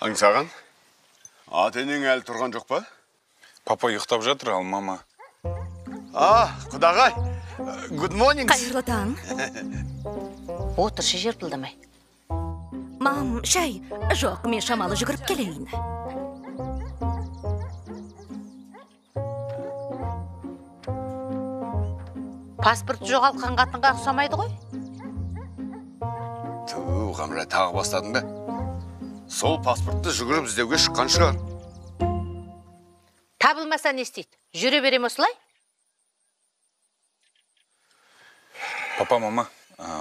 Аңсаған, ата-енең әлі тұрған жоқ па? Папа ұйықтап жатыр, ал мама. Құдағай, good morning. Қайырлы таң. Отыршы жерпілдімай. Мам, шай. Жоқ, мен шамалы жүгіріп келейін. Паспорт жоғалтқан қатынға ұқсамайды ғой? Қамра, тағы бастадың ба? Сол паспортты жүгіріп іздеуге шыққан шығар. Табылмаса не істейді? Жүре берем осылай? Папа, мама,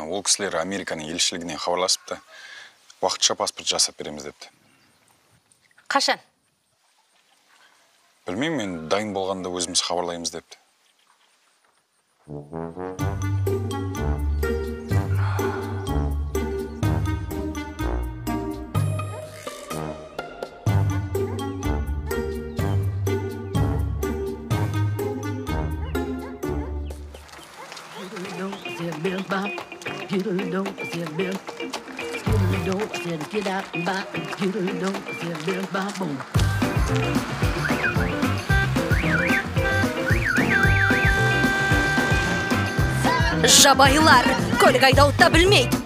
ол кісілер Американың елшілігіне хабарласыпты. Уақытша паспорт жасап береміз депті. Қашан? Білмеймін, мен дайын болғанда өзіміз хабарлаймыз депті. Жабайлар, көлік айдауытта білмейді.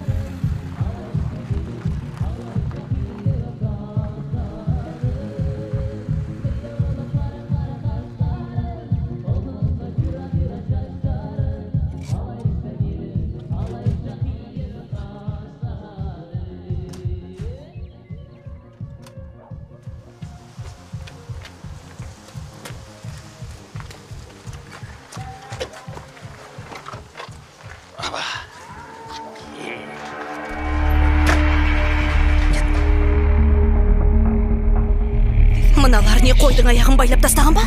Мыналар не қойдың аяғын байлап тастаған ба?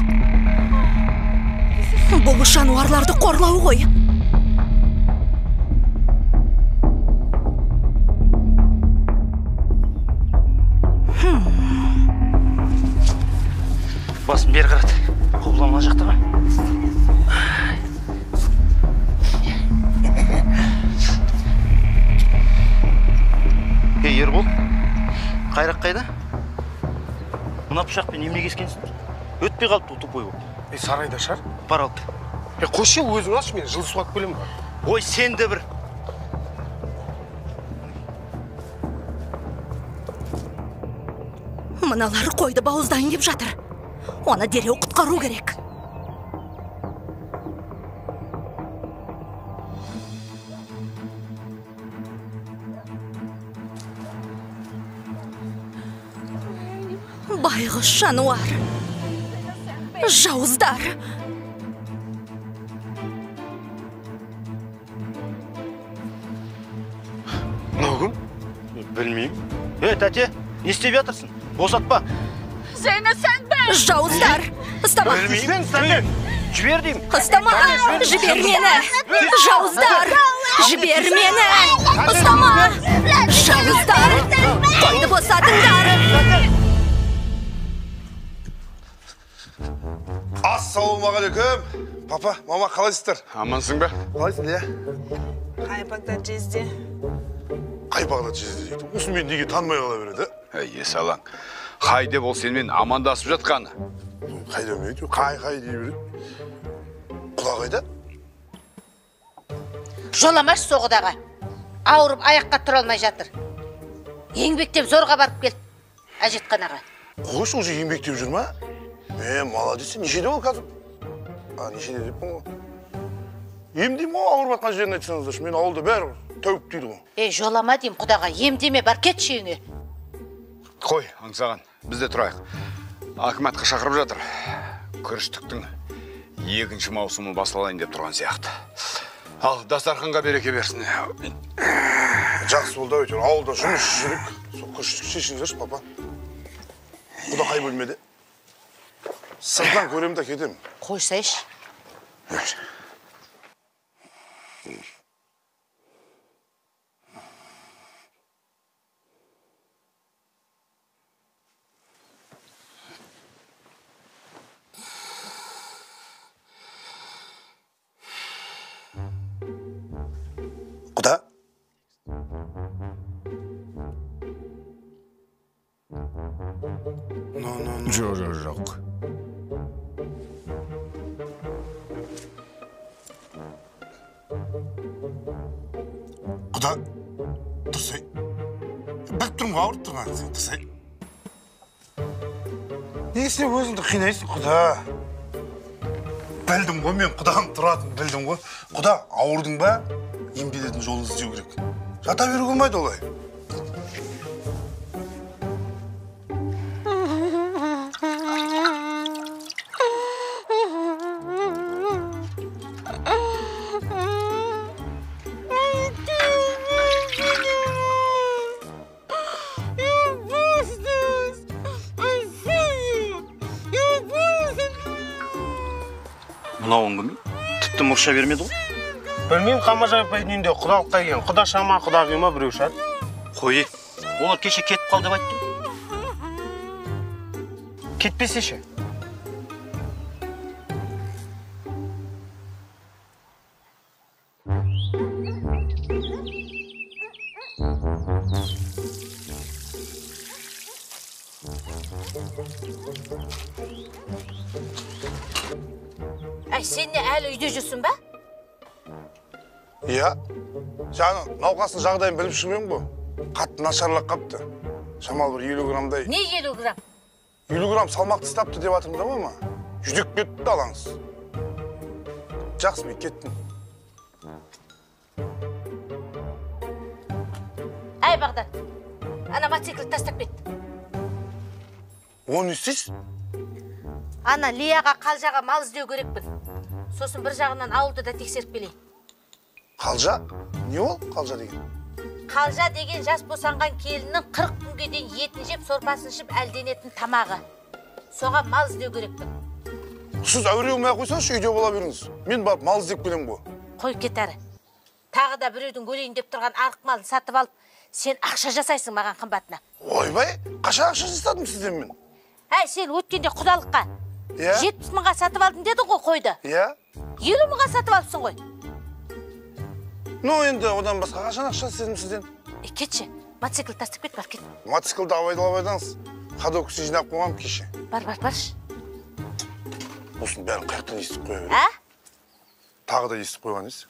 Бұл жануарларды қорлау ғой. Басын бер қарат. Қобылан ана жақта ма? Ербол, қайрақ қайда? Мына пышақпен немене кескенсің? Өтпей қалыпты, тупой болып. Сарайда шар? Бар алды. Қош ел өзің алшы, мен жылы суат бөлем бар. Ой, сен де бір. Мыналар қойды бауыздайын деп жатыр. Оны дереу құтқару керек. Байғұс жануар. Жауыздар. Нағым? Білмеймін. Тәте, не істеп жатырсың? Босатпа. Сені сән бі! Жауыздар. Ұстама. Білмеймін, сән. Жібер деймін. Ұстама. Жібер мені. Жауыздар. Жібер мені. Ұстама. Жауыздар. Қойды босатыңдар. Ассалаумағалейкум. Папа, мама, қалайсыздар? Амансың ба? Қалайсың, иә? Қайпақта жезде. Қайпақта жезде дейді. Осы мен неге танымай қала береді? Есалаң, қай деп ол сенімен амандасып жатқаны? Қай демейді, қай дей береді. Құда қайда? Жоламаш соғыдаға. Ауырып аяққа тұра алмай жатыр. Еңбектеп зорға барып келді. Әжетханаға. Қош, уже еңбектеп жүр ма? Молодец, нешеде ол қазір? Нешеде деппін ғой. Емдеймін ғой, ауырып атқан жерін айтсаңыздар. Мен ауылда бәрі тәуіп дейді ғой. Жолама деймін құдаға, емдеме, бар кетші үйіңе. Қой, аңсаған, бізде тұрайық. Акиматқа шақырып жатыр. Күріштіктің екінші маусымы басылайын деп тұрған сияқты. Ал, дастарханға береке берсін. Жақсы болды әйтеуір. Ауылда жұмыс жүріп, сол күштік шешіңдерші, папа. Құда қай бөлмеде? Сыртынан көремін да кетемін. Қойсайшы. Құда? Жоқ. Құда, тұрсай. Біліп тұрмын, ауырып тұрған сен, тұрсай. Неге сен өзіңді қинайсың, құда? Білдім ғой, мен құдам тұратын білдім ғой. Құда, ауырдың ба? Емделетін жолын іздеу керек. Жата беру болмайды олай. Мынауың кім? Тіпті мұрша бермеді ғой. Білмеймін, Қамажан апайдың үйінде құдалыққа келген. Құда шама, құда қима біреу шығар. Қой, олар кеше кетіп қалды деп айттым. Кетпесе ше. Әй, сен не әлі үйде жүрсің ба? Иә. Жаңа науқастың жағдайын біліп шығып ғой. Қатты нашарлап қапты. Шамал бір 50 грамдай. Не 50 грамм? 50 грамм салмақты стапты деп атырмын да мама. Жүдек кетті алаңыз. Жақсы, мен кеттім. Әй, Бағдан, ана мотоциклді тастап кетті. Оны істейсіз? Ана Лияға Қалжаға мал іздеу керекпін. Сосын бір жағынан ауылды да тексеріп келейін. Қалжа? Не ол қалжа деген? Қалжа деген жас босанған келіннің 40 күнге дейін етін жеп, сорпасын ішіп әлденетін тамағы. Соған мал іздеу керекпін. Сіз әуре болмай қойсаңызшы, үйде бола беріңіз. Мен барып мал іздеп келем ғой. Қой кет әрі. Тағы да біреудің өлейін деп тұрған арық малын сатып алып, сен ақша жасайсың маған қымбатына. Ойбай, қашан ақша жасадым сізден мен? Әй, сен өткенде құдалыққа Иә? 70 мыңға сатып алдым деді ғой қойды. Иә? 50 мыңға сатып алыпсың ғой. Ну, енді одан басқа қашан ақша істедім сізден? Кетші, мотоцикл тастап кет, бар кет. Мотоциклді абайдаңыз. Ходоксы жинап қойғам кеше. Баршы. Осының бәрін қаяқтан естіп қоя берем. Ә? Тағы да естіп қойған ес.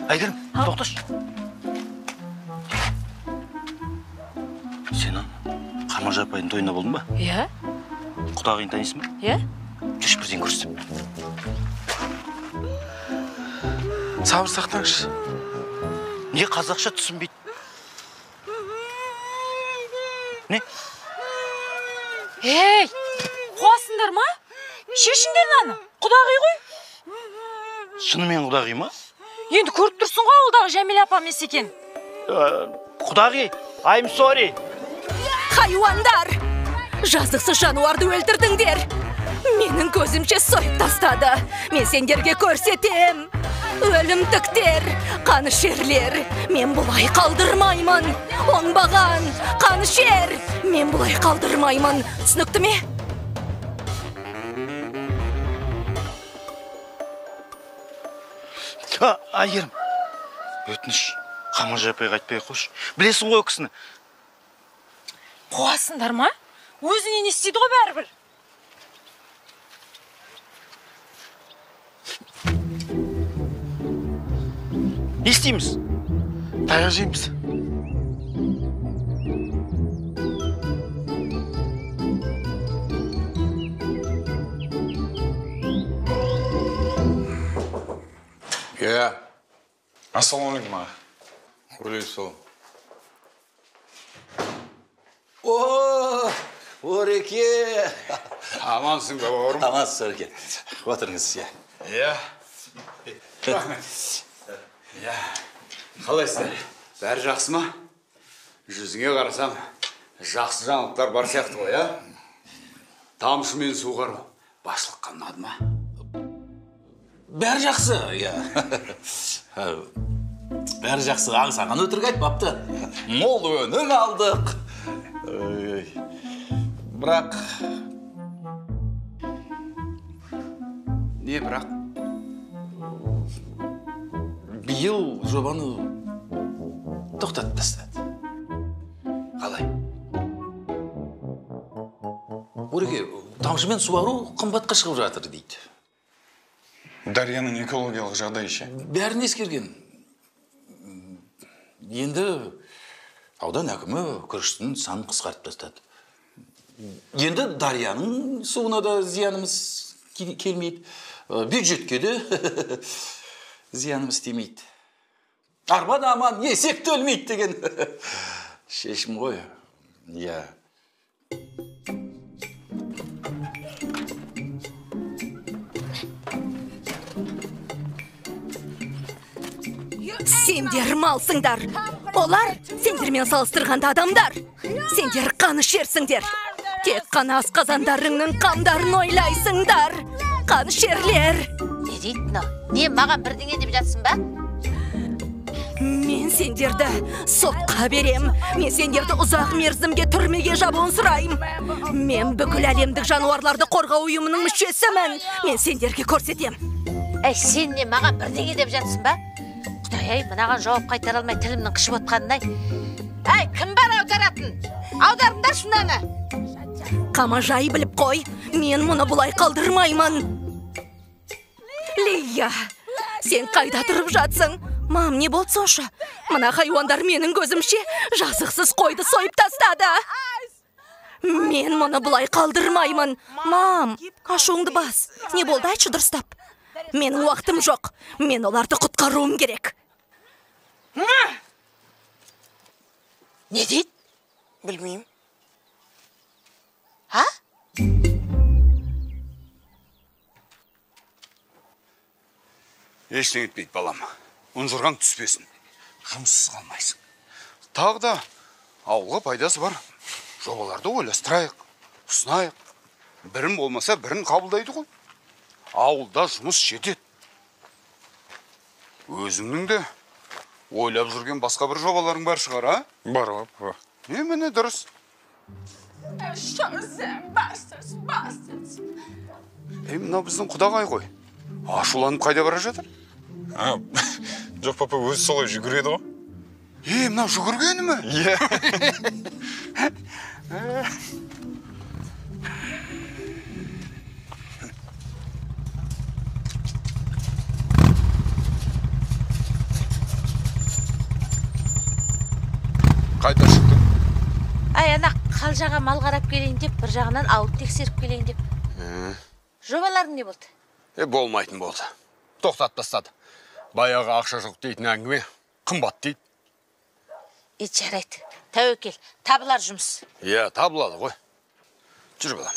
Әйгерім, тоқташы. Сен Қамажан апайдың тойында болдың ба? Иә? Құдағиын танисың ба? Иә? Жүрші бірден көрсетіп. Сабыр сақтаңызшы. Не қазақша түсінбейді? Не? Ей, қуасыңдар ма? Шешіңдер наны, құдағи ғой. Шынымен құдағи ма? Енді көріп тұрсың ғой ауылдағы Жәмила апа емес екен. Құдағи, I'm sorry. Хайуандар! Жазықсыз жануарды өлтірдіңдер. Менің көзімше сойып тастады. Мен сендерге көрсетем. Өлімтіктер, қанышерлер. Мен бұлай қалдырмаймын. Оңбаған, қанышер. Мен бұлай қалдырмаймын. Түсінікті ме? Әйгерім, өтініш, Қамажан апайға айтпай қойшы. Білесің ғой кісіні. Қуасыңдар ма? Өзіне не істейді ғой бәрібір. Не істейміз? Таяқ жейміз. Иә, Ассалаумағалейкум аға. ойлайсың сол. Ореке! Амансың ба, бауырым? Амансыз, Ореке. Отырыңыз, я. Иә. Иә. Қалайсыздар? Бәрі жақсы ма? Жүзіңе қарасам, жақсы жаңалықтар бар сияқты ғой, а? Тамшы мен суғару басшылыққа ұнады ма? Бәрі жақсы, я. Бәрі жақсы, аңсаған өтірік айтпапты. Мол өнім алдық. Бірақ... Не бірақ? Биыл жобаны тоқтатып тастады. Қалай? Ореке, тамшымен суару қымбатқа шығып жатыр дейді. Дарияның экологиялық жағдайы ше? Бәрін ескерген. Енді аудан әкімі күріштің санын қысқартып тастады. Енді Дарияның суына да зиянымыз келмейді. Бюджетке де зиянымыз тимейді. Арба да аман, есек те өлмейді деген шешім ғой. Иә. Сендер малсыңдар. Олар сендермен салыстырғанда адамдар. Сендер қаны шерсіңдер. Тек қана асқазандарыңның қамдарын ойлайсыңдар. Қаны шерлер. Не дейді мынау? Не маған бірдеңе деп жатсың ба? Мен сендерді сотқа берем. Мен сендерді ұзақ мерзімге түрмеге жабуын сұрайым. Мен бүкіл әлемдік жануарларды қорғау ұйымының мүшесімін. Мен сендерге көрсетем. Әй, сен не маған бірдеңе деп жатсың ба? Құдай-ай, мынаған жауап қайтара алмай тілімнің қышып отқанын-ай. Әй, кім бар аударатын? Аударыңдар шынаны. Қамажай біліп қой, мен мұны бұлай қалдырмаймын. Лия, сен қайда тұрып жатсың? Мам, не болды сонша? Мына хайуандар менің көзімше жазықсыз қойды сойып тастады. Мен мұны бұлай қалдырмаймын. Мам, ашуыңды бас. Не болды, айтшы дұрыстап. Менің уақытым жоқ. Мен оларды құтқаруым керек. Не дейді? Білмеймін. Ha? Ештеңе етпейді, балам. Ұнжырған түспесін. Жұмыссыз қалмайсың. Тағы да ауылға пайдасы бар. Жобаларды ойластырайық, ұсынайық. Бірін болмаса бірін қабылдайды ғой. Ауылда жұмыс жетеді. Өзіңнің де ойлап жүрген басқа бір жобаларың бар шығар, а? Бар, папа. Міне дұрыс. Мынау біздің құдағай ғой. Ашуланып қайда бара жатыр? Жоқ, папа, өзі солай жүгіреді ғой. Мынау жүгіргені ме? Иә. Қайда шықтың? Ай, ана қалжаға мал қарап келейін деп, бір жағынан ауылды тексеріп келейін деп. Жобаларың не болды? Болмайтын болды. Тоқтат тастады. Баяғы ақша жоқ дейтін әңгіме қымбат дейді. Жарайды. Тәуекел, табылар жұмыс. Иә, табылады ғой. Жүр балам.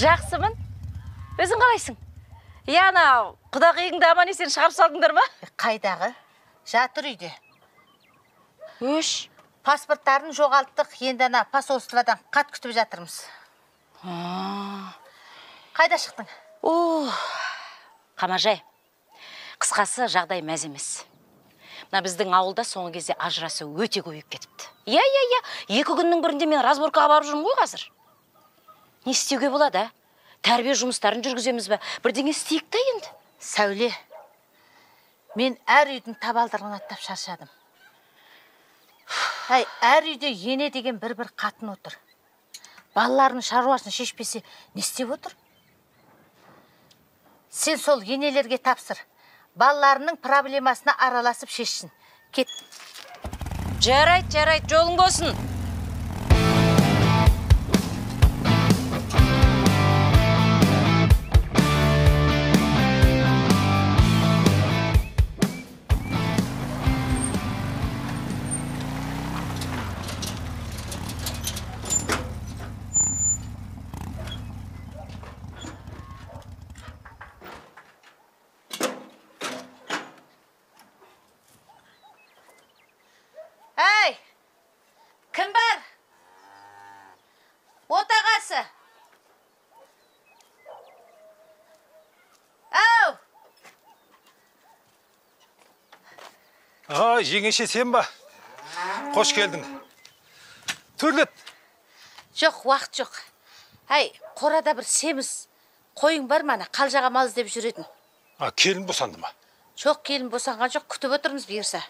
Жақсымын. Өзің қалайсың? Яна, құдағиыңды аман есен шығарып салдыңдар ма? Қайдағы? Жатыр үйде. Өш. Паспорттарын жоғалттық, енді ана посольстводан қат күтіп жатырмыз. Қайда шықтың? Қамажай. Қысқасы жағдай мәз емес. Мына біздің ауылда соңғы кезде ажырасу өте көбейіп кетіпті. Иә, 2 күннің бірінде мен разборкаға барып жүрмін ғой қазір. Не істеуге болады, а? Тәрбие жұмыстарын жүргіземіз бе? Бірдеңе істейік та енді. Сәуле, мен әр үйдің табалдырығын аттап шаршадым. Әр үйде ене деген бір қатын отыр. Балаларының шаруасын шешпесе, не істеп отыр? Сен сол енелерге тапсыр. Балаларының проблемасына араласып шешсін. Кет. Жарайды, жолың болсын. Кім бар? Отағасы. Ау! Жеңеше сен ба? Қош келдің. Төрлет. Жоқ, уақыт жоқ. Қорада бір семіз қойың бар ма, қалжаға мал іздеп жүретін. Келін босанды ма? Жоқ, келін босанған жоқ, күтіп отырмыз бұйырса.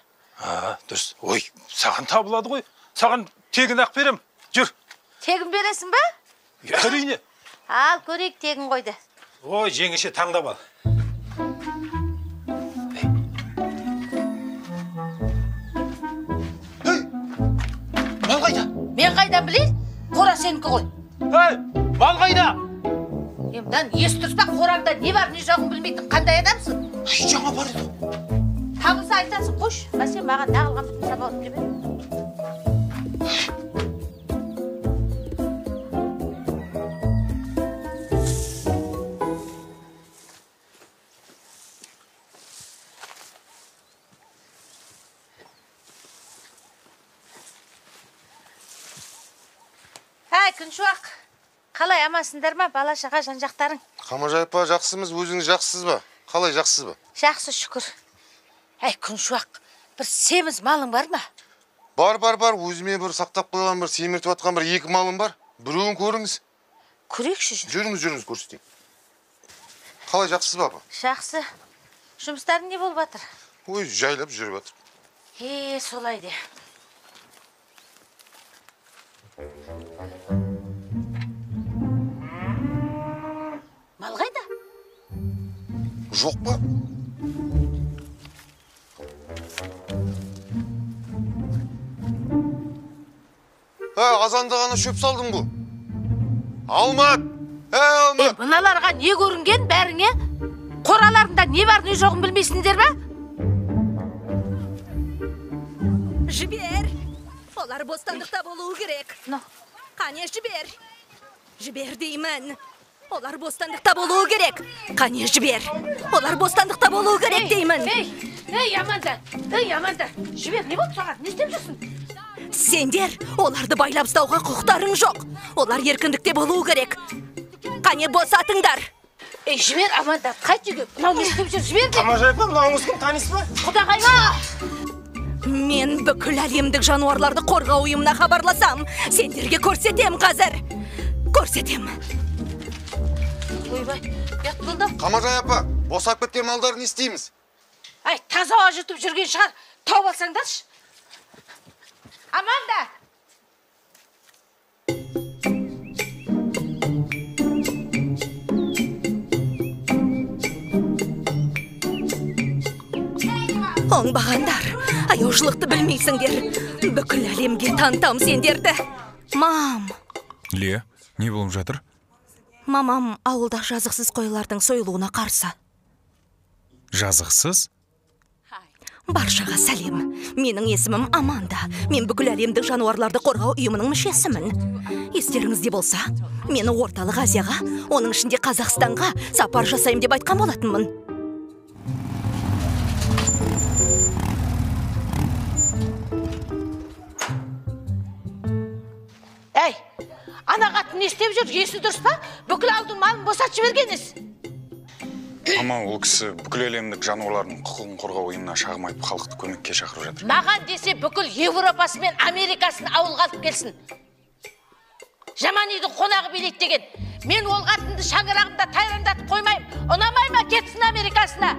Дұрыс. Ой, саған табылады ғой. Саған тегін ақ берем. Жүр. Тегін бересің ба? Әрине. Ал, көрейік тегін қойды. Ой, жеңеше таңдап ал. Мал қайда? Мен қайдан білейін? Қора сенікі ғой. Мал қайда? Емдан ес тұрса қораңда не бар не жоғын білмейтін қандай адамсың? Жаңа бар еді. Табылса айтасың, қош. Мәсе маған нағылған бүтін сабақ біле бер. Күншуақ, қалай амансыңдар ма, бала-шаға жан-жақтарың? Қамажай апа, жақсымыз, өзіңіз жақсысыз ба? Қалай жақсысыз ба? Жақсы, шүкір. Күншуақ, бір семіз малың бар ма? Бар, өзіме бір сақтап қойған, бір семіртіп атқан бір 2 малым бар. Біреуін көріңіз. Көрейікші. Жүріңіз, көрсетейін. Қалай жақсысыз ба апа? Жақсы. Жұмыстарың не болып жатыр? Ой, жайлап жүріп жатыр. Солай де. Мал қайда? Жоқ па? Азанда ғана шөп салдым бұл. Алмат! Алмат! Мыналарға не көрінген бәріңе? Қораларында не бар не жоғын білмейсіңдер ме? Жібер! Олар бостандықта болуы керек. Қане жібер! Жібер деймін. Олар бостандықта болуы керек. Қане жібер! Олар бостандықта болуы керек деймін. Аманда! Жібер, не болды саған? Не істеп жүрсің? Сендер оларды байлап ұстауға құқықтарың жоқ. Олар еркіндікте болуы керек. Қане босатыңдар. Жібер, Аманда, қайт үйге. Мынау не істеп жүр? Жібер де. Қамажай апа, мынауыңыз кім, танисыз ба? Құдағай. Мен бүкіл әлемдік жануарларды қорғау ұйымына хабарласам. Сендерге көрсетем қазір. Көрсетем. Ойбай, ұят болды. Қамажай апа, босап кеткен малдарды не істейміз? Таза ауа жұтып жүрген шығар. Тауып алсаңдаршы. Аманда! Оңбағандар, аяушылықты білмейсіңдер. Бүкіл әлемге танытам сендерді. Мам! Лия, не болып жатыр? Мамам ауылда жазықсыз қойлардың сойылуына қарсы. Жазықсыз? Баршаға сәлем. Менің есімім Аманда. Мен бүкіл әлемдік жануарларды қорғау ұйымының мүшесімін. Естеріңізде болса, мені орталық Азияға, оның ішінде Қазақстанға сапар жасайым деп айтқан болатынмын. Әй, ана қатын не істеп жүр? Есі дұрыс па? Бүкіл ауылдың малын босатып жібергенсіз. Мама, ол кісі бүкіл әлемдік жануарлардың құқығын қорғау ұйымына шағым айтып халықты көмекке шақырып жатыр. Маған десе бүкіл Европасы мен Америкасын ауылға алып келсін. Жаман үйдің қонағы билейді деген. Мен ол қатынды шаңырағымда тайрандатып қоймайым. Ұнамай ма, кетсін Америкасына.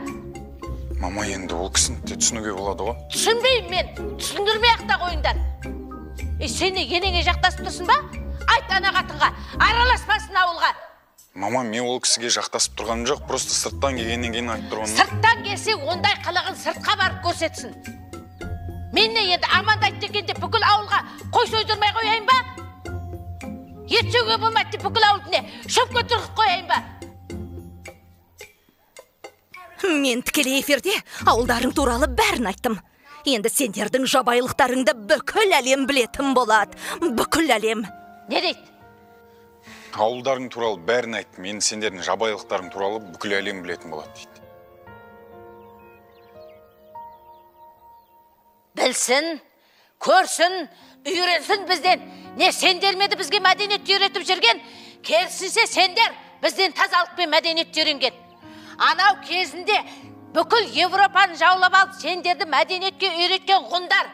Мама, енді ол кісіні де түсінуге болады ғой. Түсінбеймін мен. Түсіндірмей ақ та қойыңдар. Сен енеңе жақтасып тұрсың ба? Айт ана қатынға, араласпасын ауылға. Мама, мен ол кісіге жақтасып тұрғаным жоқ, просто сырттан келгеннен кейін айтып тұрғаным. Сырттан келсе, ондай қалағын сыртқа барып көрсетсін. Мен не енді Аманда айтты екен деп бүкіл ауылға қой сойдырмай қояйын ба? Ет жеуге болмайды деп бүкіл ауылды не шөпке тұрғызып қояйын ба? Мен тікелей эфирде ауылдарың туралы бәрін айттым. Енді сендердің жабайылықтарыңды бүкіл әлем білетін болады. Бүкіл әлем. Не дейді? Ауылдарың туралы бәрін айттым. Енді сендердің жабайылықтарың туралы бүкіл әлем білетін болады дейді. Білсін, көрсін, үйренсін бізден. Не сендер меді бізге мәдениетті үйретіп жүрген? Керісінше сендер бізден тазалық пен мәдениетті үйренген. Анау кезінде бүкіл Европаны жаулап алып сендерді мәдениетке үйреткен ғұндар.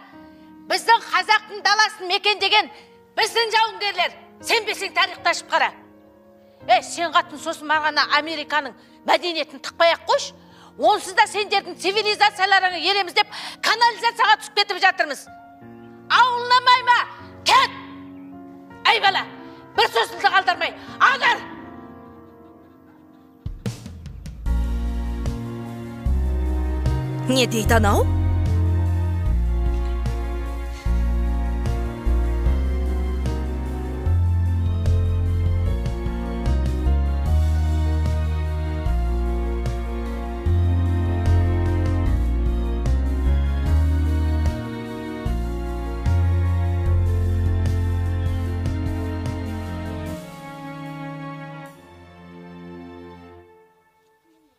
Біздің қазақтың даласын мекендеген біздің жауынгерлер. Сенбесең тарихты ашып қара. Сен қатын сосын мағана Американың мәдениетін тықпай-ақ қойш. Онсыз да сендердің цивилизацияларыңы елеміз деп канализацияға түсіп кетіп жатырмыз. Ауылнамай ма? Кет! Әй бала, бір сөзіңді қалдырмай, адар! Не дейді анау?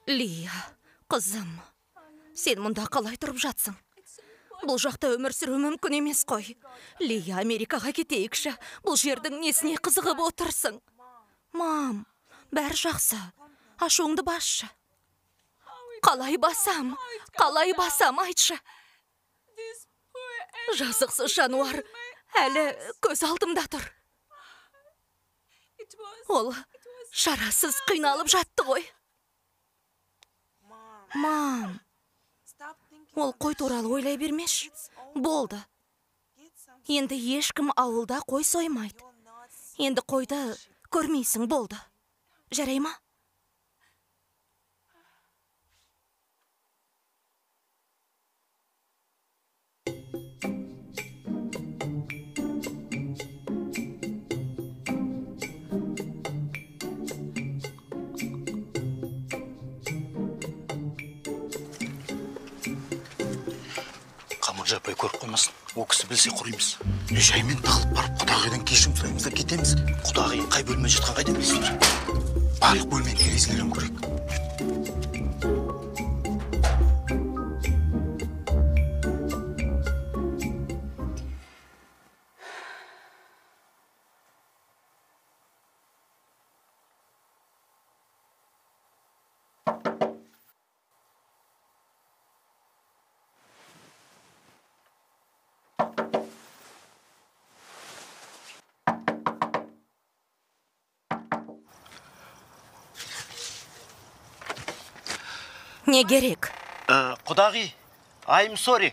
Лия, қызым, сен мұнда қалай тұрып жатсың? Бұл жақта өмір сүру мүмкін емес қой. Лия, Америкаға кетейікші. Бұл жердің несіне қызығып отырсың? Мам, бәрі жақсы. Ашуыңды басшы. Қалай басам айтшы. Жазықсыз жануар әлі көз алдымда тұр. Ол шарасыз қиналып жатты ғой. Мам, ол қой туралы ойлай бермеш. Болды. Енді ешкім ауылда қой соймайды. Енді қойды көрмейсің, болды. Жарай ма? Жапай көріп қоймасын. Ол кісі білсе құримыз. Жаймен тағылып барып құдағайдан кешірім сұраймыз да кетеміз. Құдағи қай бөлме жатқан қайда білесіңдер? Барлық бөлменің терезелерін көрейік. Не керек? Құдағи, I'm sorry.